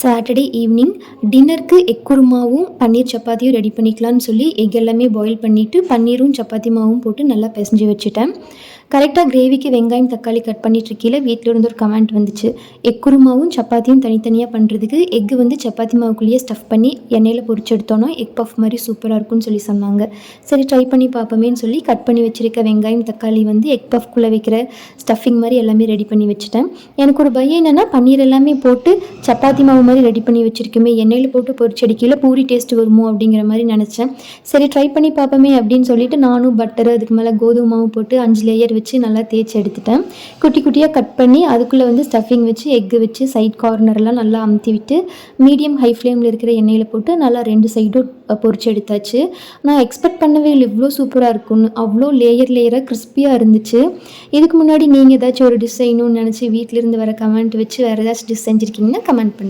Saturday evening டின்னருக்கு egg குருமாவும் பன்னீர் சப்பாத்தியும் ready பண்ணிக்கலான்னு சொல்லி egg எல்லாமே பாயில் பண்ணிவிட்டு பன்னீரும் சப்பாத்தி மாவும் போட்டு நல்லா பிசைஞ்சு வச்சுட்டேன். கரெக்டாக கிரேவிக்கு வெங்காயம் தக்காளி கட் பண்ணிட்டுருக்கையில் வீட்டில் இருந்து ஒரு கமெண்ட் வந்துச்சு. எக் குருமாவும் சப்பாத்தியும் தனித்தனியாக பண்ணுறதுக்கு எக்கு வந்து சப்பாத்தி மாவுக்குள்ளேயே ஸ்டஃப் பண்ணி எண்ணெயில் பொரிச்சு எடுத்தோன்னா எக் பஃப் மாதிரி சூப்பராக இருக்கும்னு சொல்லி சொன்னாங்க. சரி ட்ரை பண்ணி பார்ப்போமேன்னு சொல்லி கட் பண்ணி வச்சுருக்க வெங்காயம் தக்காளி வந்து எக் பஃப்குள்ளே வைக்கிற ஸ்டஃபிங் மாதிரி எல்லாமே ரெடி பண்ணி வச்சுட்டேன். எனக்கு ஒரு பயம் என்னென்னா பன்னீர் எல்லாமே போட்டு சப்பாத்தி மாவு மாதிரி ரெடி பண்ணி வச்சுருக்கோமே, எண்ணெயில் போட்டு பொரிச்சு அடிக்கையில் பூரி டேஸ்ட் வருமோ அப்படிங்கிற மாதிரி நினச்சேன். சரி ட்ரை பண்ணி பார்ப்போமே அப்படின்னு சொல்லிட்டு நானும் பட்டர் அதுக்கு மேலே கோதுமை மாவு போட்டு 5 லேயர் வச்சு நல்லா தேய்ச்சி எடுத்துட்டேன். குட்டி குட்டியாக கட் பண்ணி அதுக்குள்ளே வந்து ஸ்டஃபிங் வச்சு எக்கு வச்சு சைட் கார்னர்லாம் நல்லா அமுத்தி விட்டு மீடியம் ஹை ஃப்ளேமில் இருக்கிற எண்ணெயில் போட்டு நல்லா 2 சைடும் பொரிச்சு எடுத்தாச்சு. நான் எக்ஸ்பெக்ட் பண்ணவே இல்லை இவ்வளோ சூப்பராக இருக்கும்னு. அவ்வளோ லேயராக கிறிஸ்பியாக இருந்துச்சு. இதுக்கு முன்னாடி நீங்கள் ஏதாச்சும் ஒரு டிஷ் செய்யணும்னு நினச்சி வீட்டிலேருந்து வர கமெண்ட் வச்சு வேறு ஏதாச்சும் டிஷ் செஞ்சுருக்கீங்கன்னா கமெண்ட் பண்ணுங்கள்.